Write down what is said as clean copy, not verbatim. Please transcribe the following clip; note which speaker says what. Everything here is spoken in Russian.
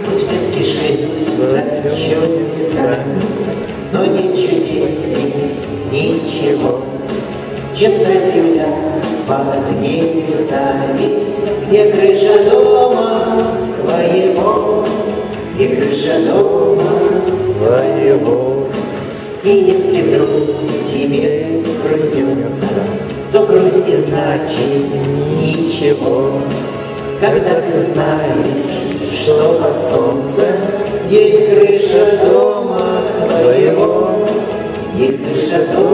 Speaker 1: Пусть спешит за чудесами, но не чудесней ничего, чем та земля под небесами, где крыша дома твоего, где крыша дома твоего. И если вдруг тебе грустнется, то грусть не значит ничего, когда ты знаешь, что под солнцем есть крыша дома твоего, есть крыша дома.